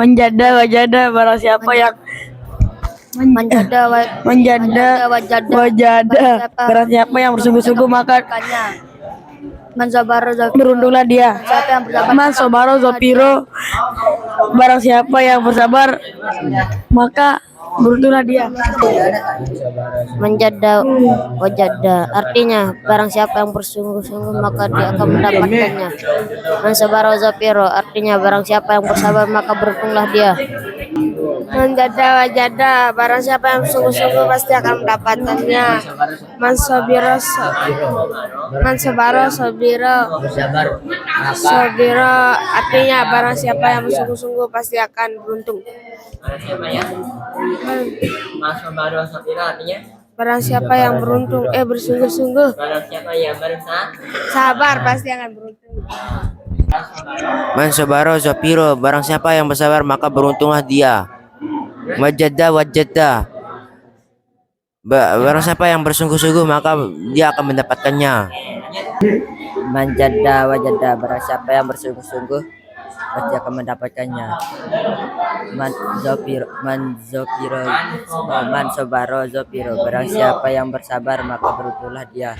Menjada wajada barang siapa yang Menjada wajada barang siapa yang bersungguh-sungguh maka Manzabaro beruntunglah dia. siapa yang bersabar Man sobaro zopiro barang siapa yang bersabar maka beruntunglah dia. Menjada wajada artinya barang siapa yang bersungguh-sungguh maka dia akan mendapatkannya. Mansabaro zapiro artinya barang siapa yang bersabar maka beruntunglah dia. Menjada wajada barang siapa yang sungguh-sungguh pasti akan mendapatkannya. Mansabaro sobiro artinya barang siapa yang bersungguh-sungguh pasti akan beruntung. Masabaro sapiro artinya Barang siapa yang beruntung bersungguh-sungguh barang siapa yang sabar pasti akan beruntung. Man sabaro zapiro barang siapa yang bersabar maka beruntunglah dia. Wajada barang siapa yang bersungguh-sungguh maka dia akan mendapatkannya. Manjada wajada barang siapa yang bersungguh-sungguh pasti akan mendapatkannya. Man sabaro zapiro barang siapa yang bersabar maka beruntunglah dia.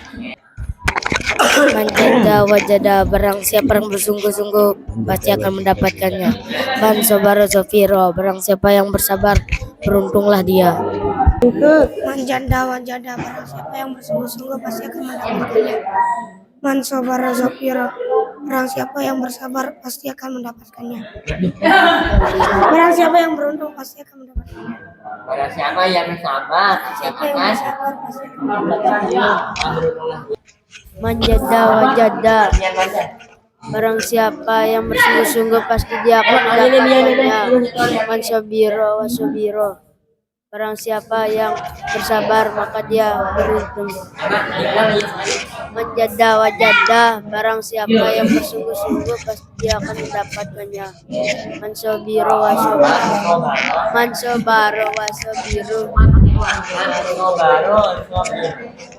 Menjada wajada barang siapa yang bersungguh-sungguh pasti akan mendapatkannya. Man sabaro zafiro barang siapa yang bersabar beruntunglah dia. Menjada wajada barang siapa yang bersungguh-sungguh pasti akan mendapatkannya. Man sabaro zafiro barang siapa yang bersabar pasti akan mendapatkannya. Barang siapa yang beruntung pasti akan mendapatkannya. barang siapa yang sabar Siapa yang akan bersabar pasti akan mendapatkannya. Menjada wajada barang siapa yang bersungguh-sungguh pasti dia akan mendapatkannya. Mansabiro wasabiro barang siapa yang bersabar maka dia beruntung. Menjada wajada barang siapa yang bersungguh-sungguh pasti dia akan mendapatkannya. Mansabiro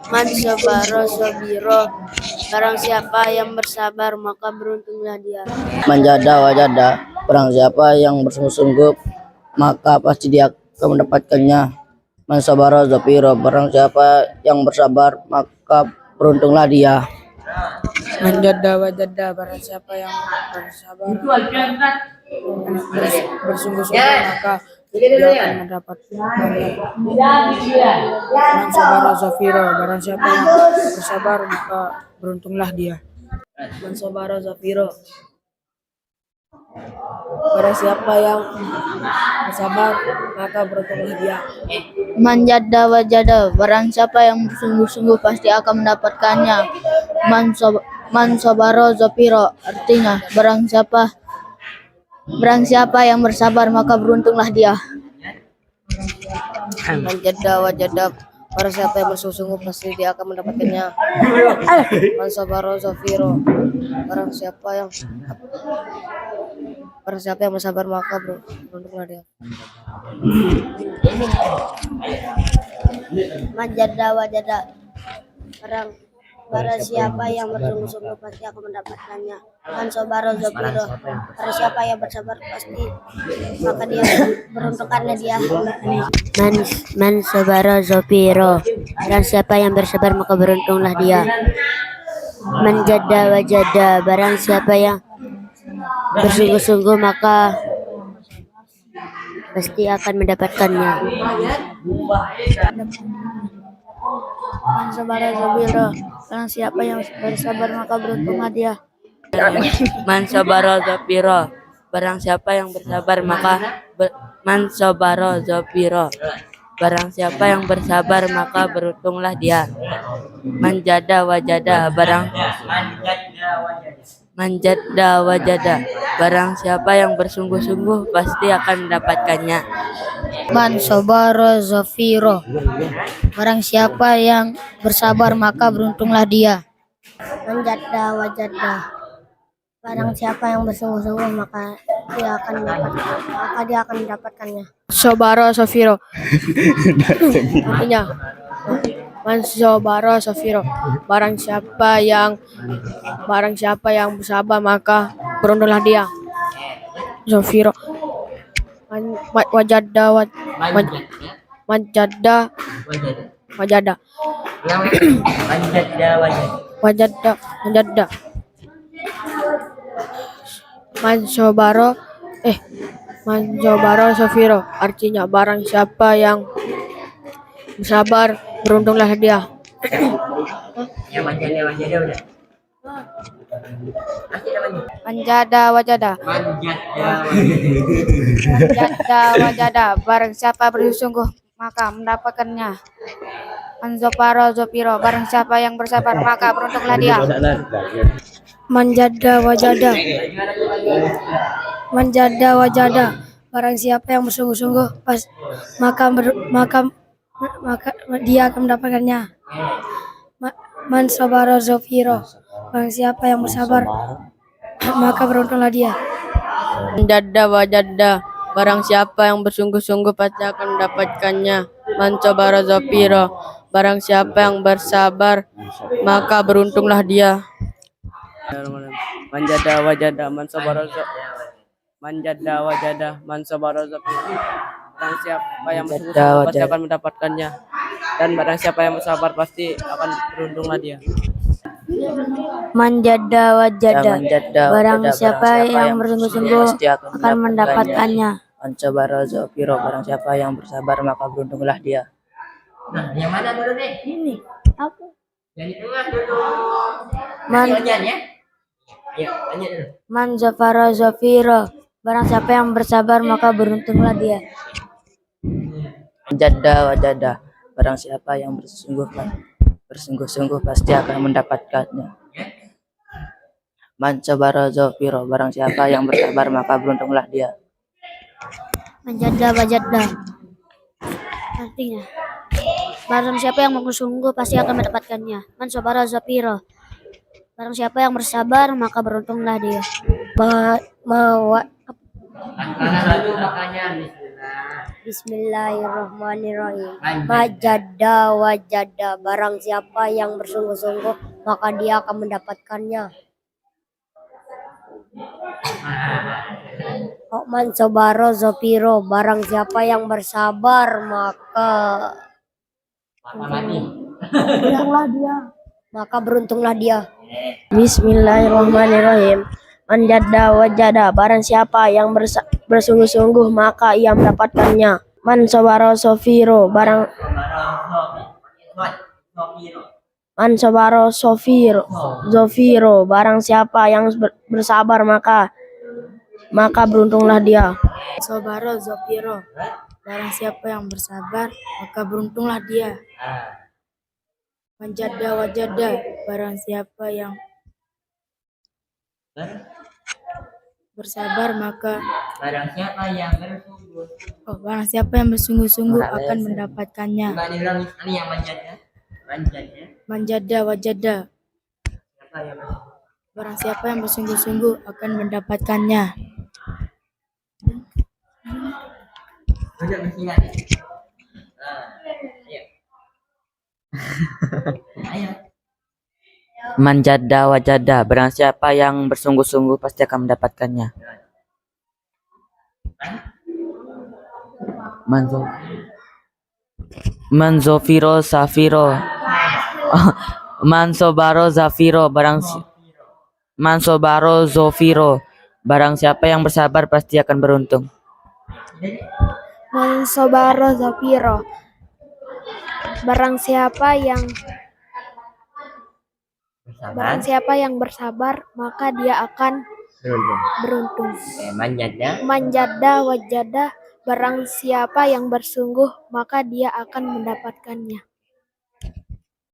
Mansabaro sabiro barang siapa yang bersabar maka beruntunglah dia. Menjada wajada barang siapa yang bersungguh-sungguh maka pasti dia akan mendapatkannya. Man sabaro zapiro barang siapa yang bersabar maka beruntunglah dia. Menjada wajada barang siapa yang bersabar bersungguh-sungguh maka dia akan mendapat Mansabaro zafiro barang siapa yang bersabar maka beruntunglah dia. Mansabaro zafiro barang siapa yang bersabar maka beruntunglah dia. Menjada wajada barang siapa yang bersungguh-sungguh pasti akan mendapatkannya. Mansabaro zapiro artinya barang siapa yang bersabar maka beruntunglah dia. Menjada wajada barang siapa yang bersungguh-sungguh pasti dia akan mendapatkannya. Mansabaro zapiro barang siapa yang bersabar maka beruntunglah dia. Menjada wajada barang siapa yang bersungguh-sungguh pasti akan mendapatkannya. Mansabaro zapiro barang siapa yang bersabar pasti maka dia beruntungkannya dia. Mansabaro zapiro barang siapa yang bersabar maka beruntunglah dia. Menjada wajada barang siapa yang bersungguh-sungguh maka pasti akan mendapatkannya. Mansabaro zapiro barang siapa yang bersabar maka beruntunglah dia. Mansabaro zapiro barang siapa yang bersabar maka Mansabaro zapiro barang siapa yang bersabar maka beruntunglah dia. Menjada wajada barang siapa yang bersungguh-sungguh pasti akan mendapatkannya. Mansabaro zafiro barang siapa yang bersabar maka beruntunglah dia. Menjada wajada barang siapa yang bersungguh-sungguh maka dia akan mendapatkannya. Mansabaro zapiro artinya Mansabaro zapiro barang siapa yang bersabar maka beruntunglah dia. Zafiro Wajada Manjat ya. wajada Wajad. wajada Ulang lagi. Manjat ya wajad. wajada mansobaro mansobaro sofiro, artinya barang siapa yang bersabar beruntunglah dia. Ya manjat ya udah. Masih namanya. Manjada wajada Manjat ya wajad. manjada wajada, barang siapa bersungguh maka mendapatkannya. Manzoparo zopiro, barang siapa yang bersabar maka beruntunglah dia. Manjada wajada manjada wajada, barang siapa yang bersungguh-sungguh maka dia akan mendapatkannya. Mansabaro zofiro, barang siapa yang bersabar maka beruntunglah dia. Manjada wajada, barang siapa yang bersungguh-sungguh pasti akan mendapatkannya. Mansabaro zofiro, barang siapa yang bersabar maka beruntunglah dia. Manjada wajada manjada wajada mansabaro zafiro. Barang siapa yang bersungguh-sungguh pasti akan mendapatkannya, dan barang siapa yang bersabar pasti akan beruntunglah dia. Manjada wajada, barang siapa yang bersungguh-sungguh pasti akan mendapatkannya. Mansabaro zafiro, barang siapa yang bersabar maka beruntunglah dia. Nah, yang mana dulu nih? Ini aku. Yang di tengah dulu. Man- Lanjut ya. Ayo, lanjut dulu. Manzafaro zafiro, barang siapa yang bersabar maka beruntunglah dia. Manjada wajada, barang siapa yang bersungguh-sungguh pasti akan mendapatkannya. Mansabaro zafiro, barang siapa yang bersabar maka beruntunglah dia. Manjada wajada, artinya barang siapa yang bersungguh pasti akan mendapatkannya. Mansobaro zafiro, barang siapa yang bersabar maka beruntunglah dia. Karena dulu makanya bismillah. Bismillahirrahmanirrahim. Majada wajada, barang siapa yang bersungguh-sungguh maka dia akan mendapatkannya. Mansobaro zofiro, barang siapa yang bersabar maka beruntunglah dia. Bismillahirrahmanirrahim. Manjada wajada, barang siapa yang bersungguh-sungguh maka ia mendapatkannya. Mansobaro sofiro, Mansobaro zofiro, barang siapa yang bersabar maka beruntunglah dia. Mansobaro zofiro, barang siapa yang bersabar maka beruntunglah dia. Manjada wajada, barang siapa yang bersabar maka Barang siapa yang bersungguh. barang siapa yang bersungguh-sungguh akan mendapatkannya. Coba diulang sekali yang manjat ya. Manjat ya. Manjada wajada, Siapa yang bersungguh. barang siapa yang bersungguh-sungguh akan mendapatkannya. Duduk bersila. Ayo. Ayo. Manjada wajada, barang siapa yang bersungguh-sungguh pasti akan mendapatkannya. Manzofiro safiro. Mansobaro zafiro, Mansobaro zofiro, barang siapa yang bersabar pasti akan beruntung. Mansobaro zafiro, barang siapa yang bersabar maka dia akan beruntung. Manjat ya. Manjada wajada, barang siapa yang bersungguh maka dia akan mendapatkannya.